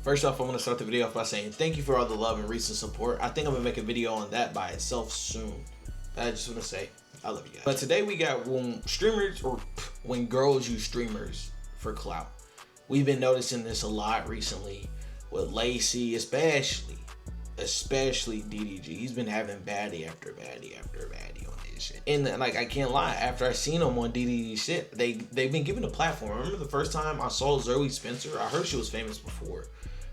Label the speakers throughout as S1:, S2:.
S1: First off, I want to start the video off by saying thank you for all the love and recent support. I think I'm gonna make a video on that by itself soon. I just want to say I love you guys. But today we got when girls use streamers for clout. We've been noticing this a lot recently with Lacy, especially DDG. He's been having baddie after baddie after baddie on his shit. And like, I can't lie, after I seen him on DDG shit, they've been given a platform. I remember the first time I saw Zoe Spencer, I heard she was famous before,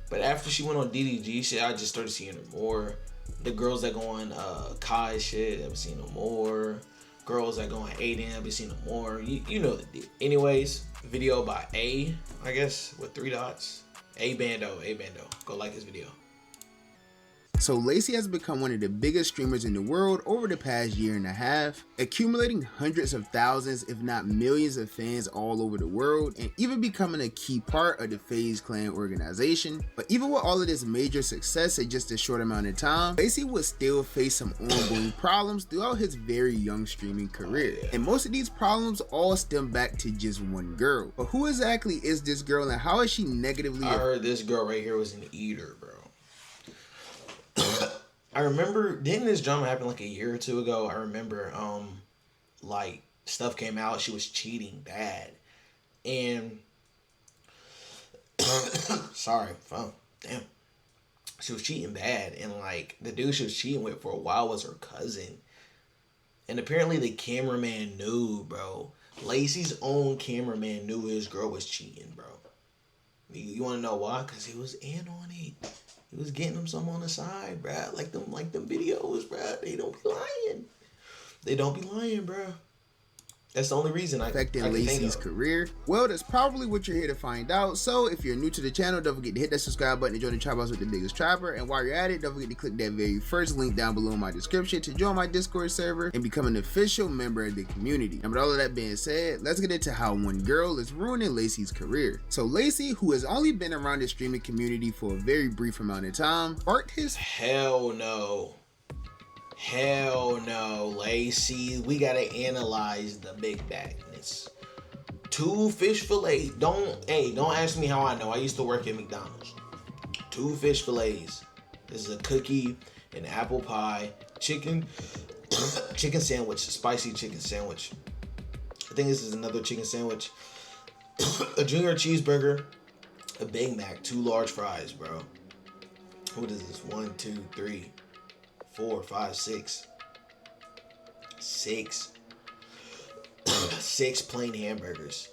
S1: but after she went on DDG shit, I just started seeing her more. The girls that go on Kai shit, I've seen them more. Girls that go on Aiden, I've been seeing them more. You know the deal. Anyways, video by A, I guess, with 3 dots. A Bando. Go like this video.
S2: So Lacy has become one of the biggest streamers in the world over the past year and a half, accumulating hundreds of thousands if not millions of fans all over the world, and even becoming a key part of the FaZe Clan organization. But even with all of this major success in just a short amount of time, Lacy would still face some ongoing problems throughout his very young streaming career. And most of these problems all stem back to just one girl. But who exactly is this girl and how is she negatively
S1: I heard this girl right here was an eater, bro. I remember, didn't this drama happen like a year or two ago? I remember, like, stuff came out, she was cheating bad. And, sorry, phone, damn. She was cheating bad, and, like, the dude she was cheating with for a while was her cousin. And apparently the cameraman knew, bro. Lacy's own cameraman knew his girl was cheating, bro. You want to know why? Because he was in on it. He was getting them some on the side, bruh. Like them videos, bruh. They don't be lying. They don't be lying, bruh. That's the only reason I can
S2: Lacy's career. Well, that's probably what you're here to find out. So if you're new to the channel, don't forget to hit that subscribe button to join the Trap House with the biggest trapper. And while you're at it, don't forget to click that very first link down below in my description to join my Discord server and become an official member of the community. And with all of that being said, let's get into how one girl is ruining Lacy's career. So Lacy, who has only been around the streaming community for a very brief amount of time, sparked his
S1: Hell no, Lacy. We gotta analyze the big bagness. 2 fish fillets. Don't ask me how I know. I used to work at McDonald's. 2 fish fillets. This is a cookie, an apple pie, chicken sandwich, spicy chicken sandwich. I think this is another chicken sandwich. A junior cheeseburger, a Big Mac, 2 large fries, bro. What is this? 1, 2, 3, 4, 5, 6. 6 plain hamburgers.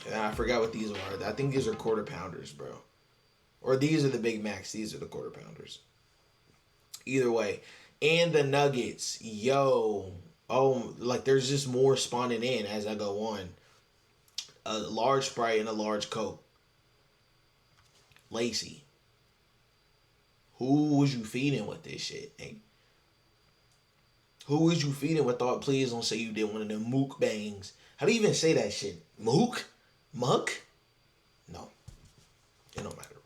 S1: And I forgot what these are. I think these are quarter pounders, bro. Or these are the Big Macs. These are the quarter pounders. Either way. And the nuggets. Yo. Oh, like there's just more spawning in as I go on. A large Sprite and a large Coke. Lacy. Who was you feeding with this shit? Hey? Who was you feeding with thought? Please don't say you did one of them mook bangs. How do you even say that shit? Mook? Muck? No. It don't matter, bro.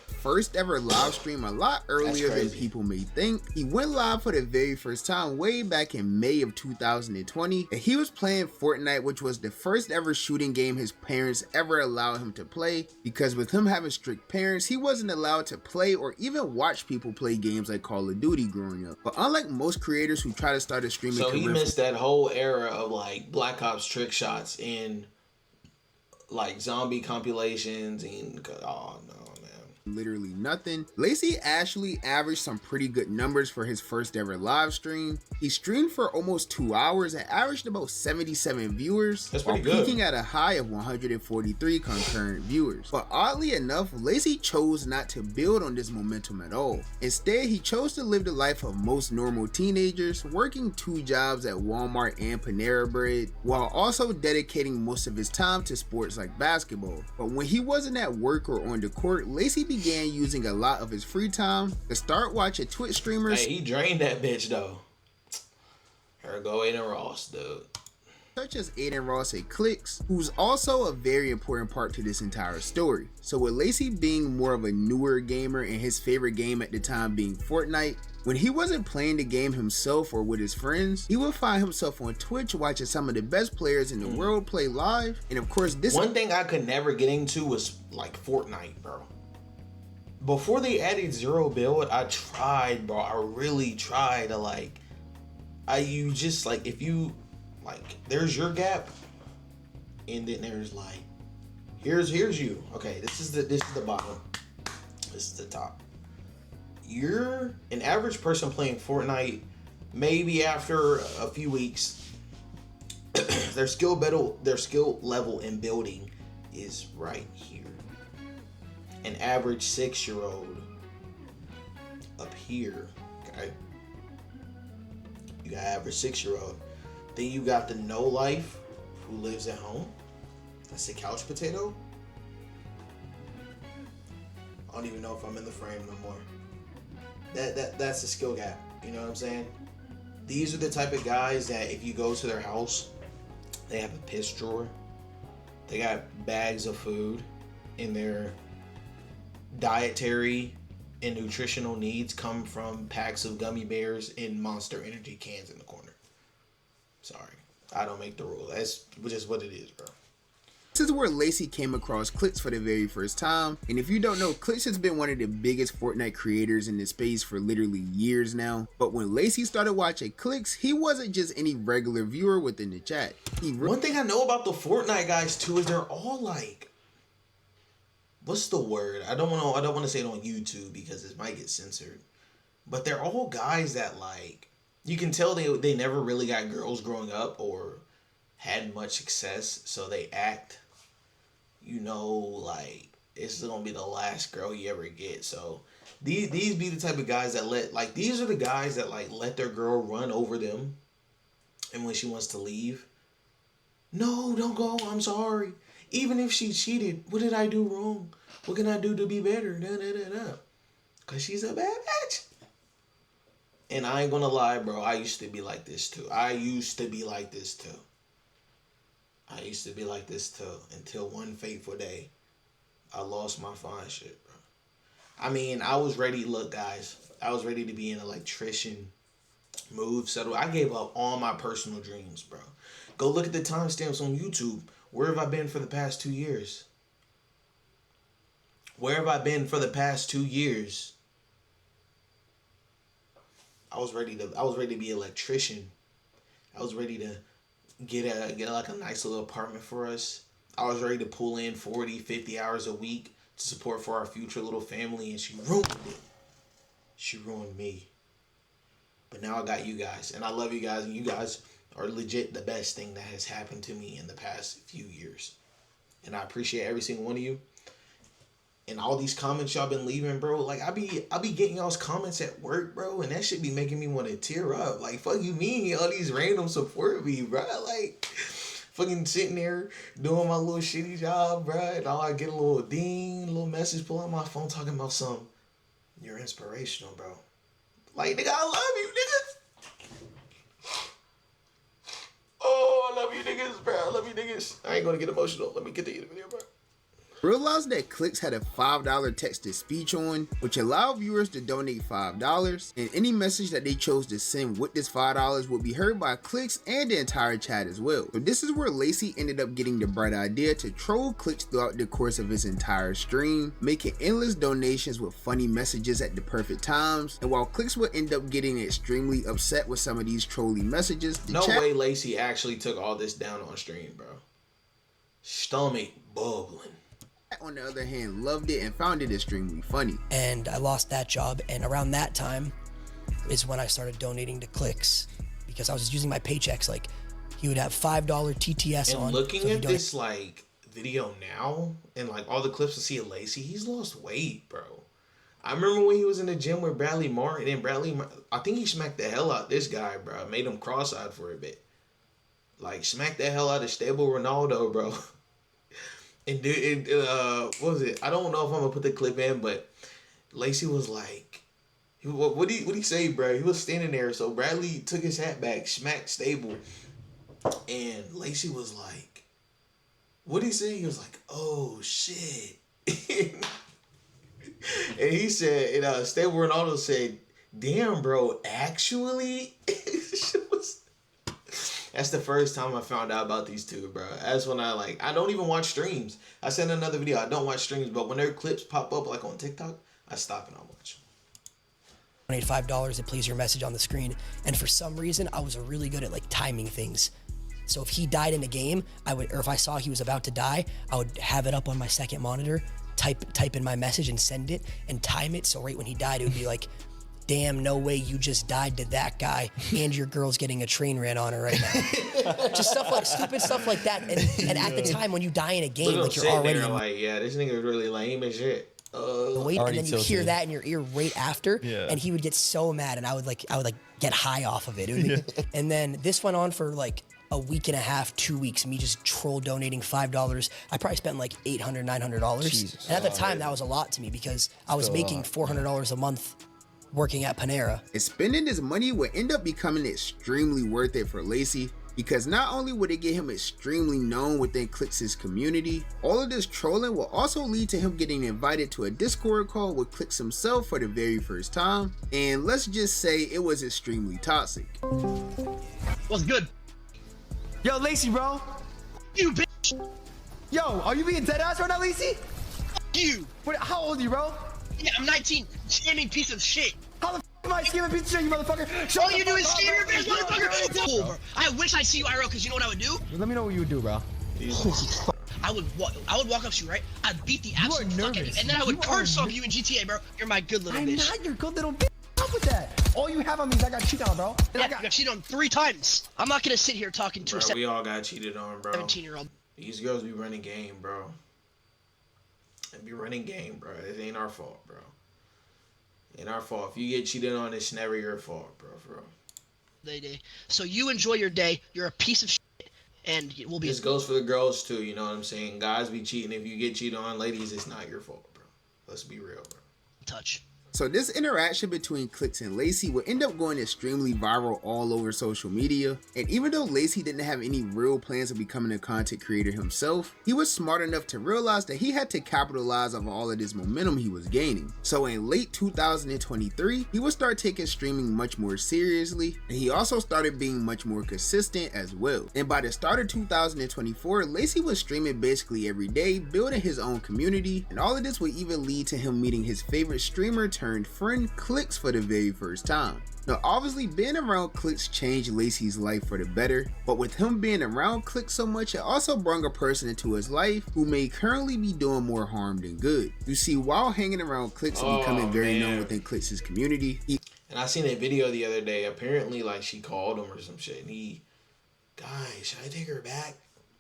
S2: First ever live stream a lot earlier than people may think. He went live for the very first time way back in May of 2020, and he was playing Fortnite, which was the first ever shooting game his parents ever allowed him to play, because with him having strict parents, he wasn't allowed to play or even watch people play games like Call of Duty growing up. But unlike most creators who try to start a streaming career,
S1: so he missed that whole era of like Black Ops trick shots and like zombie compilations and oh no.
S2: Literally nothing. Lacy actually averaged some pretty good numbers for his first ever live stream. He streamed for almost 2 hours and averaged about 77 viewers.
S1: That's pretty good.
S2: Peaking at a high of 143 concurrent viewers. But oddly enough, Lacy chose not to build on this momentum at all. Instead, he chose to live the life of most normal teenagers, working 2 jobs at Walmart and Panera Bread, while also dedicating most of his time to sports like basketball. But when he wasn't at work or on the court, Lacy began using a lot of his free time to start watching Twitch streamers.
S1: Hey, he drained that bitch though. Here go Aiden Ross, dude.
S2: such as Aiden Ross at Clicks, who's also a very important part to this entire story. So with Lacy being more of a newer gamer and his favorite game at the time being Fortnite, when he wasn't playing the game himself or with his friends, he would find himself on Twitch watching some of the best players in the world play live. And of course, this
S1: one thing I could never get into was like Fortnite, bro. Before they added zero build, I tried, bro. I really tried to if you there's your gap, and then there's like here's you. Okay, this is the bottom. This is the top. You're an average person playing Fortnite. Maybe after a few weeks, their skill level in building is right here. An average 6-year-old up here. Okay, you got average 6-year-old. Then you got the no life who lives at home. That's the couch potato. I don't even know if I'm in the frame no more. That's the skill gap. You know what I'm saying? These are the type of guys that if you go to their house, they have a piss drawer. They got bags of food, and their dietary and nutritional needs come from packs of gummy bears and Monster Energy cans in the corner. Sorry, I don't make the rule. That's just what it is, bro.
S2: This is where Lacy came across Clicks for the very first time, and if you don't know, Clicks has been one of the biggest Fortnite creators in the space for literally years now. But when Lacy started watching Clicks, he wasn't just any regular viewer within the chat.
S1: One thing I know about the Fortnite guys too is they're all like, what's the word? I don't want to say it on YouTube because it might get censored. But they're all guys that like, you can tell they never really got girls growing up or had much success, so they act, like it's gonna be the last girl you ever get. So these be the type of guys that these are the guys that let their girl run over them, and when she wants to leave, no, don't go, I'm sorry. Even if she cheated, what did I do wrong? What can I do to be better? Cause she's a bad bitch. And I ain't gonna lie, bro, I used to be like this too. Until one fateful day, I lost my fine shit, bro. I mean, I was ready, look guys, I was ready to be an electrician, move, settle. I gave up all my personal dreams, bro. Go look at the timestamps on YouTube. Where have I been for the past 2 years? I was ready to be an electrician. I was ready to get a nice little apartment for us. I was ready to pull in 40, 50 hours a week to support for our future little family, and she ruined it. She ruined me. But now I got you guys, and I love you guys, and you guys are legit the best thing that has happened to me in the past few years. And I appreciate every single one of you. And all these comments y'all been leaving, bro. I be getting y'all's comments at work, bro, and that shit be making me want to tear up. Fuck you mean all these random support me, bro? Fucking sitting there doing my little shitty job, bro, and I get a little ding, a little message, pull out my phone talking about something. You're inspirational, bro. Nigga, I love you, niggas. Oh, I love you, niggas, bro. I love you, niggas. I ain't gonna get emotional. Let me get to the video, bro.
S2: Realized that Clicks had a $5 text-to-speech on, which allowed viewers to donate $5, and any message that they chose to send with this $5 would be heard by Clicks and the entire chat as well. So this is where Lacy ended up getting the bright idea to troll Clicks throughout the course of his entire stream, making endless donations with funny messages at the perfect times, and while Clicks would end up getting extremely upset with some of these trolly messages,
S1: no way Lacy actually took all this down on stream, bro. Stomach bubbling.
S2: On the other hand, loved it and found it extremely funny.
S3: And I lost that job, and around that time is when I started donating to Clicks, because I was just using my paychecks. He would have $5 TTS on.
S1: And looking at this video now, and all the clips of see of Lacy, he's lost weight, bro. I remember when he was in the gym with Bradley Martin, and I think he smacked the hell out this guy, bro. Made him cross-eyed for a bit. Smacked the hell out of stable Ronaldo, bro. And what was it? I don't know if I'm gonna put the clip in, but Lacy was what did he say, bro? He was standing there, so Bradley took his hat back, smacked Stable, And Lacy was like, what did he say? He was like, oh shit. And he said, and Stable Ronaldo said, damn, bro, actually? That's the first time I found out about these two, bro. That's when I don't even watch streams. I sent another video, I don't watch streams, but when their clips pop up, like on TikTok, I stop and I watch.
S3: Donate $5, it plays your message on the screen. And for some reason, I was really good at like timing things. So if he died in a game, or if I saw he was about to die, I would have it up on my second monitor, type in my message and send it and time it. So right when he died, it would be like, damn, no way you just died to that guy and your girl's getting a train ran on her right now. Just stupid stuff like that. And at the time when you die in a game, like you're already
S1: like, yeah, this nigga is really lame as shit.
S3: Wait, and then you hear that in your ear right after, and he would get so mad, and I would get high off of it. And then this went on for like a week and a half, 2 weeks, me just troll donating $5. I probably spent like $800, $900. And at the time, that was a lot to me because I was making $400 a month working at Panera.
S2: And spending this money would end up becoming extremely worth it for Lacy, because not only would it get him extremely known within Clix' community, all of this trolling will also lead to him getting invited to a Discord call with Clix himself for the very first time, and let's just say it was extremely toxic.
S4: What's good?
S5: Yo, Lacy, bro.
S4: You bitch.
S5: Yo, are you being dead ass right now, Lacy?
S4: You.
S5: How old are you, bro?
S4: Yeah, I'm 19. Scamming piece of shit.
S5: How the f am I scamming piece of shit, you motherfucker?
S4: All you do is scam your bitch, motherfucker. Over. I wish I see you IRL, because you know what I would do?
S5: Let me know what you would do, bro.
S4: I would walk up to you, right? I'd beat the absolute fuck out of you, and then I would curse on you in GTA, bro. You're my good little bitch.
S5: I'm not your good little bitch. What's up with that? All you have on me is I got cheated on, bro.
S4: Yeah, you got cheated on 3 times. I'm not gonna sit here talking to
S1: we all got cheated on, bro.
S4: 17-year-old.
S1: These girls be running game, bro. They be running game, bro. It ain't our fault, bro. Ain't our fault. If you get cheated on, it's never your fault, bro. For real.
S4: So you enjoy your day. You're a piece of shit, and we'll be.
S1: This goes for the girls too. You know what I'm saying? Guys be cheating. If you get cheated on, ladies, it's not your fault, bro. Let's be real, bro.
S4: Touch.
S2: So this interaction between Clix and Lacy would end up going extremely viral all over social media, and even though Lacy didn't have any real plans of becoming a content creator himself, he was smart enough to realize that he had to capitalize on all of this momentum he was gaining. So in late 2023, he would start taking streaming much more seriously, and he also started being much more consistent as well. And by the start of 2024, Lacy was streaming basically every day, building his own community, and all of this would even lead to him meeting his favorite streamer turned friend Clix for the very first time. Now obviously being around Clix changed Lacy's life for the better, but with him being around Clix so much, it also brought a person into his life who may currently be doing more harm than good. You see, while hanging around Clix and becoming very known within Clix's community,
S1: and I seen a video the other day, apparently like she called him or some shit, and guys, should I take her back?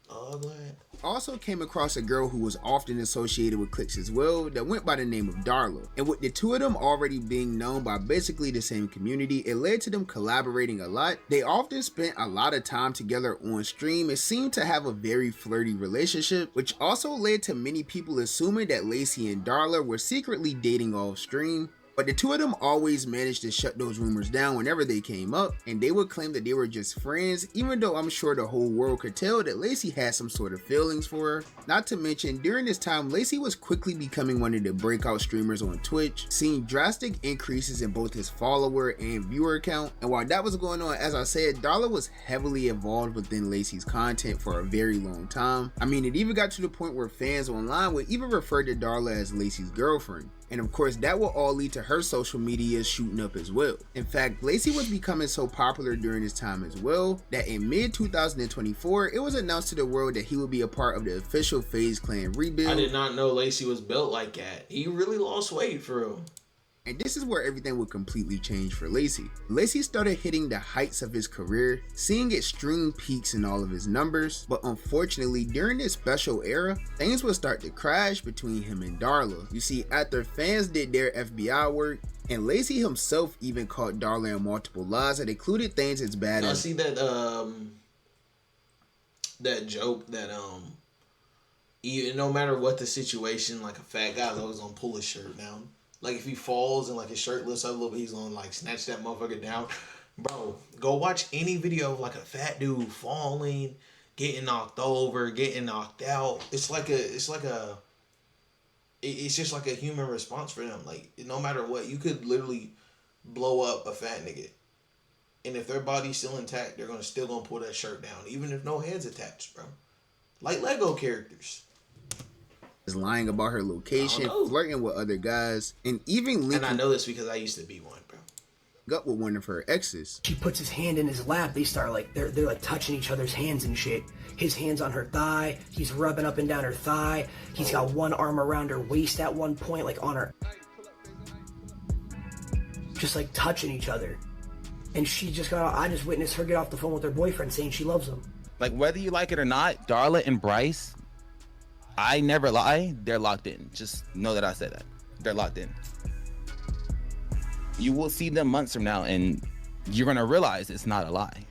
S1: Oh, go ahead.
S2: Also came across a girl who was often associated with Clix as well that went by the name of Darla, and with the two of them already being known by basically the same community, it led to them collaborating a lot. They often spent a lot of time together on stream and seemed to have a very flirty relationship, which also led to many people assuming that Lacy and Darla were secretly dating off stream. But the two of them always managed to shut those rumors down whenever they came up, and they would claim that they were just friends, even though I'm sure the whole world could tell that Lacy had some sort of feelings for her. Not to mention, during this time, Lacy was quickly becoming one of the breakout streamers on Twitch, seeing drastic increases in both his follower and viewer count. And while that was going on, as I said, Darla was heavily involved within Lacy's content for a very long time. I mean, it even got to the point where fans online would even refer to Darla as Lacy's girlfriend. And of course, that will all lead to her social media shooting up as well. In fact, Lacy was becoming so popular during this time as well that in mid-2024, it was announced to the world that he would be a part of the official FaZe Clan rebuild.
S1: I did not know Lacy was built like that. He really lost weight for real.
S2: And this is where everything would completely change for Lacy. Lacy started hitting the heights of his career, seeing extreme peaks in all of his numbers, but unfortunately during this special era, things would start to crash between him and Darla. You see, after fans did their FBI work, and Lacy himself even caught Darla in multiple lies that included things as bad as—
S1: I see that that joke that no matter what the situation, like a fat guy's always gonna pull his shirt down. Like if he falls and like his shirt lifts up a little bit, he's gonna like snatch that motherfucker down. Bro, go watch any video of like a fat dude falling, getting knocked over, getting knocked out. It's just like a human response for them. Like, no matter what, you could literally blow up a fat nigga. And if their body's still intact, they're still gonna pull that shirt down, even if no head's attached, bro. Like Lego characters.
S2: Is lying about her location, flirting with other guys, and even linking.
S1: And I know this because I used to be one, bro.
S2: Up with one of her exes.
S3: She puts his hand in his lap. They start like they're like touching each other's hands and shit. His hand's on her thigh. He's rubbing up and down her thigh. He's got one arm around her waist at one point, like on her, just like touching each other. And she just I just witnessed her get off the phone with her boyfriend saying she loves him.
S6: Like, whether you like it or not, Darla and Bryce, I never lie, they're locked in. Just know that I said that. They're locked in. You will see them months from now, and you're gonna realize it's not a lie.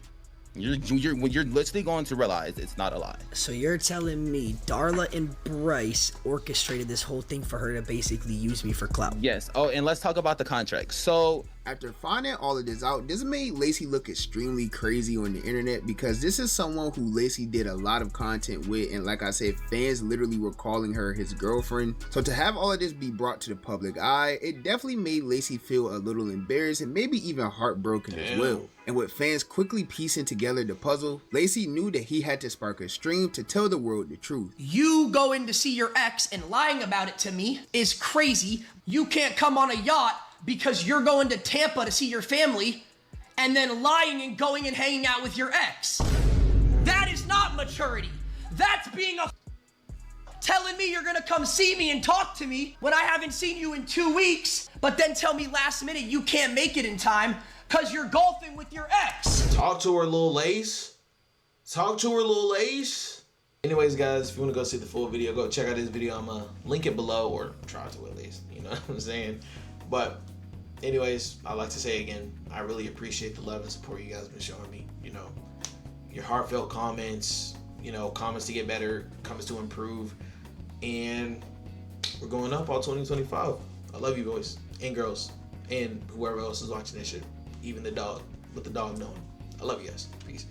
S6: You're literally going to realize it's not a lie.
S3: So you're telling me Darla and Bryce orchestrated this whole thing for her to basically use me for clout?
S6: Yes. Oh, and let's talk about the contract. So
S2: after finding all of this out, this made Lacy look extremely crazy on the internet, because this is someone who Lacy did a lot of content with, and like I said, fans literally were calling her his girlfriend. So to have all of this be brought to the public eye, it definitely made Lacy feel a little embarrassed and maybe even heartbroken as well. And with fans quickly piecing together the puzzle, Lacy knew that he had to spark a stream to tell the world the truth.
S3: You going to see your ex and lying about it to me is crazy. You can't come on a yacht because you're going to Tampa to see your family and then lying and going and hanging out with your ex. That is not maturity. That's being a telling me you're gonna come see me and talk to me when I haven't seen you in 2 weeks, but then tell me last minute you can't make it in time because you're golfing with your ex.
S1: Talk to her, little lace. Talk to her, little lace. Anyways, guys, if you want to go see the full video, go check out this video. I'm gonna link it below, or try to at least. You know what I'm saying? But anyways, I'd like to say again, I really appreciate the love and support you guys have been showing me. You know, your heartfelt comments, you know, comments to get better, comments to improve. And we're going up all 2025. I love you boys and girls and whoever else is watching this shit. Even the dog, with the dog knowing. I love you guys. Peace.